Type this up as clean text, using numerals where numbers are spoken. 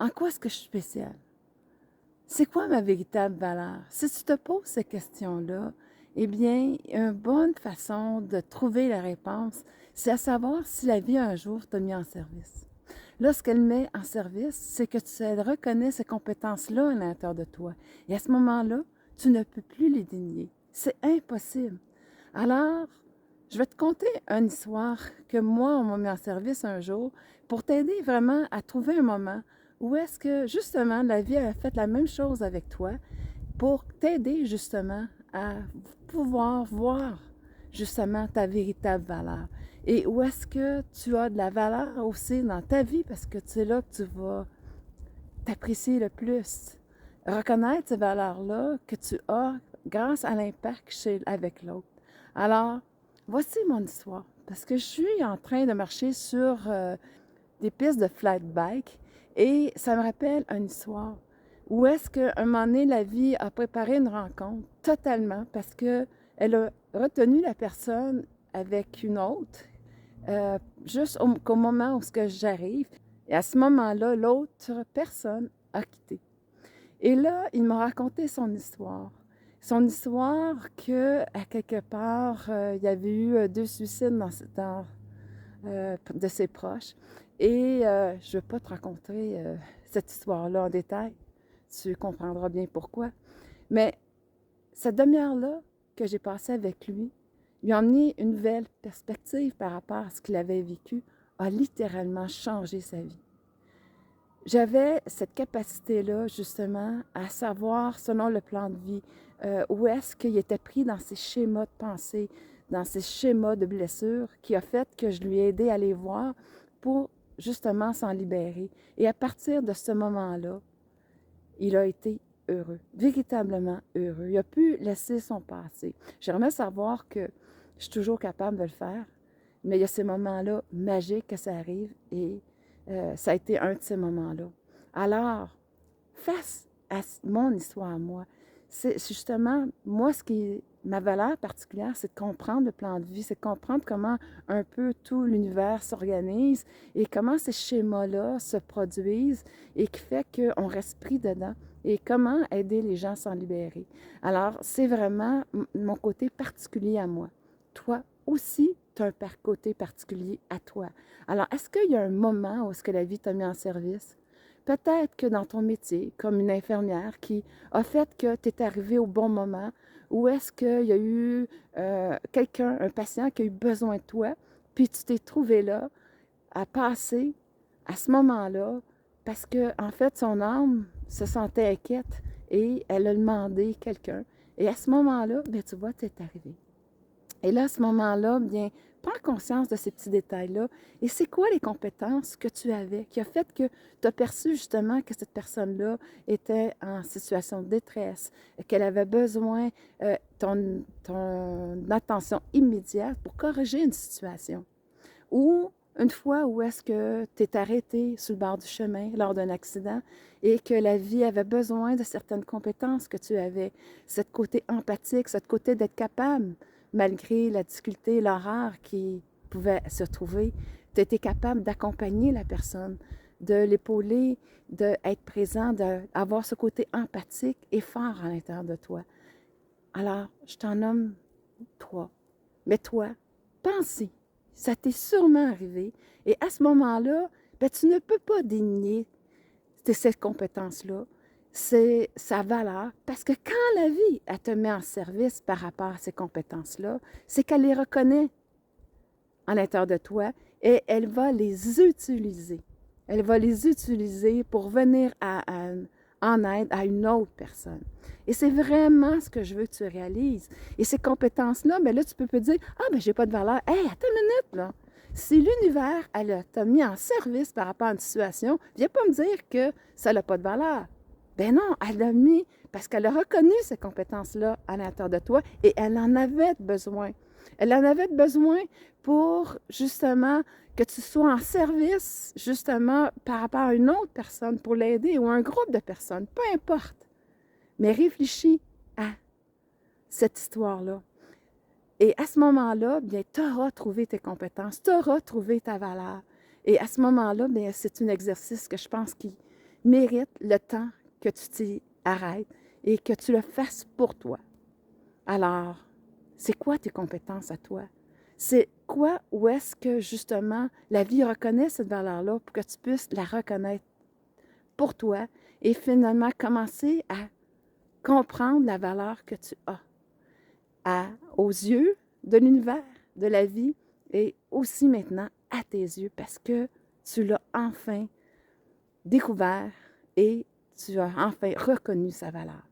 En quoi est-ce que je suis spéciale? C'est quoi ma véritable valeur? Si tu te poses ces questions-là, eh bien, une bonne façon de trouver la réponse, c'est à savoir si la vie un jour t'a mis en service. Lorsqu'elle met en service, c'est que tu reconnais ces compétences-là à l'intérieur de toi. Et à ce moment-là, tu ne peux plus les dénier. C'est impossible. Alors, je vais te conter une histoire que moi, on m'a mis en service un jour pour t'aider vraiment à trouver un moment où est-ce que justement la vie a fait la même chose avec toi pour t'aider justement à pouvoir voir justement ta véritable valeur. Et où est-ce que tu as de la valeur aussi dans ta vie parce que c'est là que tu vas t'apprécier le plus. Reconnaître ces valeurs-là que tu as grâce à l'impact avec l'autre. Alors, voici mon histoire. Parce que je suis en train de marcher sur des pistes de flat bike et ça me rappelle une histoire où est-ce qu'à un moment donné, la vie a préparé une rencontre totalement parce qu'elle a retenu la personne avec une autre juste au moment où j'arrive. Et à ce moment-là, l'autre personne a quitté. Et là, il m'a raconté son histoire. Son histoire que, à quelque part, il y avait eu deux suicides de ses proches. Et je ne vais pas te raconter cette histoire-là en détail. Tu comprendras bien pourquoi. Mais cette demi-heure-là que j'ai passée avec lui, lui a amené une nouvelle perspective par rapport à ce qu'il avait vécu, a littéralement changé sa vie. J'avais cette capacité-là, justement, à savoir, selon le plan de vie, où est-ce qu'il était pris dans ses schémas de pensée, dans ses schémas de blessures, qui a fait que je lui ai aidé à les voir pour, justement, s'en libérer. Et à partir de ce moment-là, il a été heureux, véritablement heureux. Il a pu laisser son passé. J'aimerais savoir que je suis toujours capable de le faire, mais il y a ces moments-là magiques que ça arrive et ça a été un de ces moments-là. Alors, face à mon histoire à moi, c'est justement, moi, ce qui est ma valeur particulière, c'est de comprendre le plan de vie, c'est de comprendre comment un peu tout l'univers s'organise et comment ces schémas-là se produisent et qui fait qu'on reste pris dedans et comment aider les gens à s'en libérer. Alors, c'est vraiment mon côté particulier à moi. Toi aussi, tu as un côté particulier à toi. Alors, est-ce qu'il y a un moment où est-ce que la vie t'a mis en service? Peut-être que dans ton métier, comme une infirmière qui a fait que tu es arrivé au bon moment, ou est-ce qu'il y a eu quelqu'un, un patient qui a eu besoin de toi, puis tu t'es trouvé là à passer à ce moment-là parce que en fait, son âme se sentait inquiète et elle a demandé quelqu'un. Et à ce moment-là, bien, tu vois, tu es arrivé. Et là, à ce moment-là, bien, prends conscience de ces petits détails-là. Et c'est quoi les compétences que tu avais qui a fait que tu as perçu justement que cette personne-là était en situation de détresse, qu'elle avait besoin ton attention immédiate pour corriger une situation. Ou une fois où est-ce que tu es arrêté sur le bord du chemin lors d'un accident et que la vie avait besoin de certaines compétences que tu avais, ce côté empathique, ce côté d'être capable, malgré la difficulté, l'horreur qui pouvait se trouver, tu étais capable d'accompagner la personne, de l'épauler, d'être présent, d'avoir ce côté empathique et fort à l'intérieur de toi. Alors, je t'en nomme trois. Mais toi, pense-y. Ça t'est sûrement arrivé. Et à ce moment-là, ben, tu ne peux pas dénier cette compétence-là. C'est sa valeur. Parce que quand la vie, elle te met en service par rapport à ces compétences-là, c'est qu'elle les reconnaît à l'intérieur de toi et elle va les utiliser. Elle va les utiliser pour venir en aide à une autre personne. Et c'est vraiment ce que je veux que tu réalises. Et ces compétences-là, mais là, tu peux te dire, ah, ben, j'ai pas de valeur. Hé, attends une minute, là. Si l'univers, elle t'a mis en service par rapport à une situation, viens pas me dire que ça n'a pas de valeur. Ben non, elle l'a mis parce qu'elle a reconnu ces compétences-là à l'intérieur de toi et elle en avait besoin. Elle en avait besoin pour justement que tu sois en service justement par rapport à une autre personne pour l'aider ou un groupe de personnes, peu importe. Mais réfléchis à cette histoire-là. Et à ce moment-là, bien, tu auras trouvé tes compétences, tu auras trouvé ta valeur. Et à ce moment-là, bien, c'est un exercice que je pense mérite le temps que tu t'y arrêtes et que tu le fasses pour toi. Alors, c'est quoi tes compétences à toi? C'est quoi, où est-ce que justement la vie reconnaît cette valeur-là pour que tu puisses la reconnaître pour toi et finalement commencer à comprendre la valeur que tu as aux yeux de l'univers, de la vie et aussi maintenant à tes yeux parce que tu l'as enfin découvert et tu as enfin reconnu sa valeur.